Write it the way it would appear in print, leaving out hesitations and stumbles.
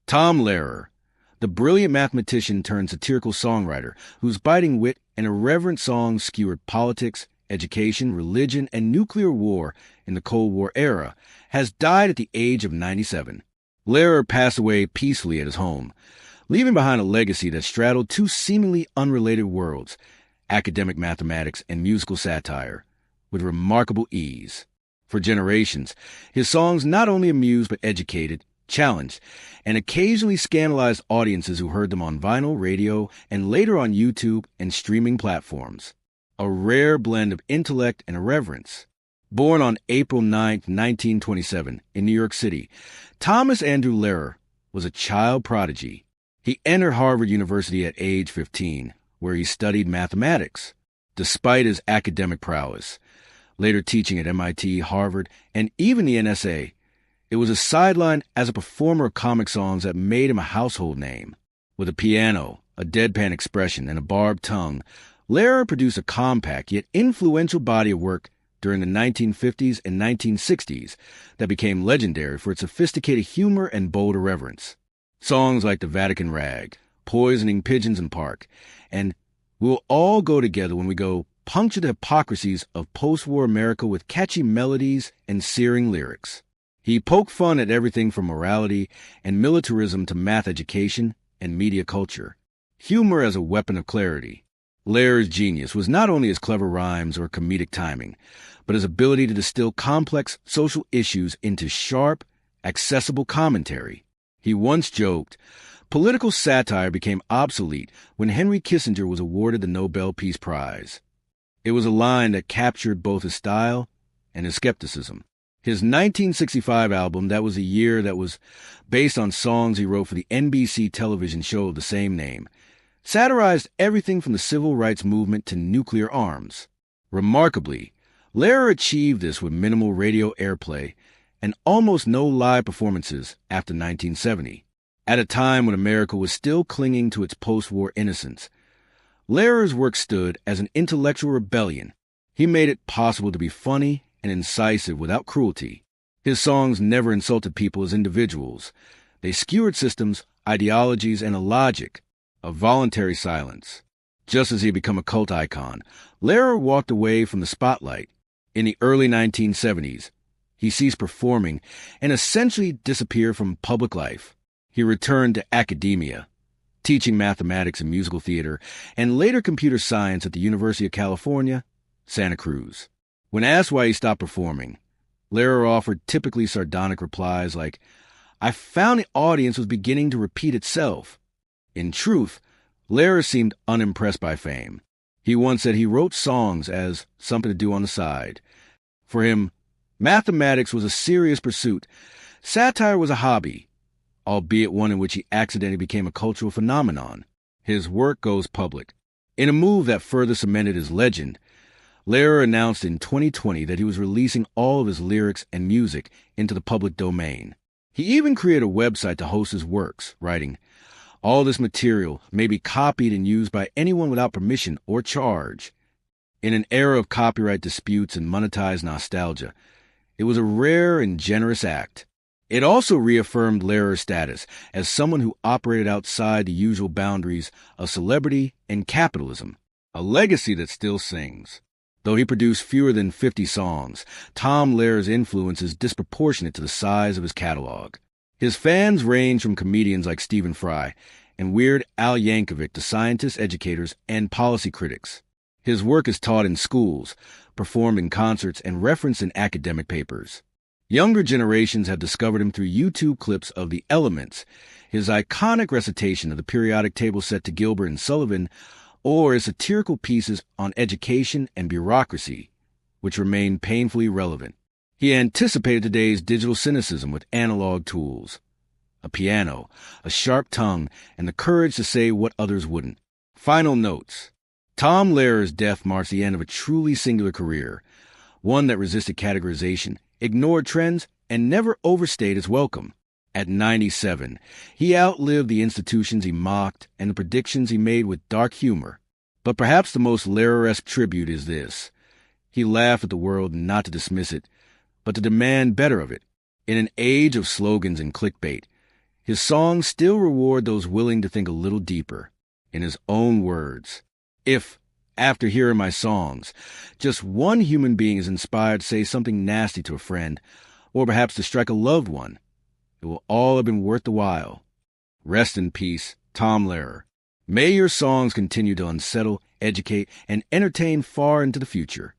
Tom Lehrer, the brilliant mathematician turned satirical songwriter whose biting wit and irreverent songs skewered politics, education, religion, and nuclear war in the Cold War era, has died at the age of 97. Lehrer passed away peacefully at his home, leaving behind a legacy that straddled two seemingly unrelated worlds, academic mathematics and musical satire, with remarkable ease. For generations, his songs not only amused but educated, challenged, and occasionally scandalized audiences who heard them on vinyl, radio, and later on YouTube and streaming platforms. A rare blend of intellect and irreverence. Born on April 9, 1927, in New York City, Thomas Andrew Lehrer was a child prodigy. He entered Harvard University at age 15, where he studied mathematics, despite his academic prowess. Later teaching at MIT, Harvard, and even the NSA, it was a sideline as a performer of comic songs that made him a household name. With a piano, a deadpan expression, and a barbed tongue, Lehrer produced a compact yet influential body of work during the 1950s and 1960s that became legendary for its sophisticated humor and bold irreverence. Songs like The Vatican Rag, Poisoning Pigeons in Park, and We'll All Go Together When We Go puncture the hypocrisies of post-war America with catchy melodies and searing lyrics. He poked fun at everything from morality and militarism to math education and media culture. Humor as a weapon of clarity. Lehrer's genius was not only his clever rhymes or comedic timing, but his ability to distill complex social issues into sharp, accessible commentary. He once joked, political satire became obsolete when Henry Kissinger was awarded the Nobel Peace Prize. It was a line that captured both his style and his skepticism. His 1965 album, That Was a Year, that was based on songs he wrote for the NBC television show of the same name, satirized everything from the civil rights movement to nuclear arms. Remarkably, Lehrer achieved this with minimal radio airplay and almost no live performances after 1970. At a time when America was still clinging to its post-war innocence, Lehrer's work stood as an intellectual rebellion. He made it possible to be funny and incisive without cruelty. His songs never insulted people as individuals. They skewered systems, ideologies, and a logic of voluntary silence. Just as he had become a cult icon, Lehrer walked away from the spotlight. In the early 1970s, he ceased performing and essentially disappeared from public life. He returned to academia, teaching mathematics and musical theater, and later computer science at the University of California, Santa Cruz. When asked why he stopped performing, Lehrer offered typically sardonic replies like, "I found the audience was beginning to repeat itself." In truth, Lehrer seemed unimpressed by fame. He once said he wrote songs as something to do on the side. For him, mathematics was a serious pursuit. Satire was a hobby, albeit one in which he accidentally became a cultural phenomenon. His work goes public. In a move that further cemented his legend, Lehrer announced in 2020 that he was releasing all of his lyrics and music into the public domain. He even created a website to host his works, writing, "All this material may be copied and used by anyone without permission or charge." In an era of copyright disputes and monetized nostalgia, it was a rare and generous act. It also reaffirmed Lehrer's status as someone who operated outside the usual boundaries of celebrity and capitalism, a legacy that still sings. Though he produced fewer than 50 songs, Tom Lehrer's influence is disproportionate to the size of his catalog. His fans range from comedians like Stephen Fry and Weird Al Yankovic to scientists, educators, and policy critics. His work is taught in schools, performed in concerts, and referenced in academic papers. Younger generations have discovered him through YouTube clips of The Elements, his iconic recitation of the periodic table set to Gilbert and Sullivan, or his satirical pieces on education and bureaucracy, which remain painfully relevant. He anticipated today's digital cynicism with analog tools, a piano, a sharp tongue, and the courage to say what others wouldn't. Final notes. Tom Lehrer's death marks the end of a truly singular career, one that resisted categorization, ignored trends, and never overstayed its welcome. At 97, he outlived the institutions he mocked and the predictions he made with dark humor. But perhaps the most Lehrer-esque tribute is this. He laughed at the world not to dismiss it, but to demand better of it. In an age of slogans and clickbait, His songs still reward those willing to think a little deeper. In his own words, if, after hearing my songs, just one human being is inspired to say something nasty to a friend, or perhaps to strike a loved one, it will all have been worth the while. Rest in peace, Tom Lehrer. May your songs continue to unsettle, educate, and entertain far into the future.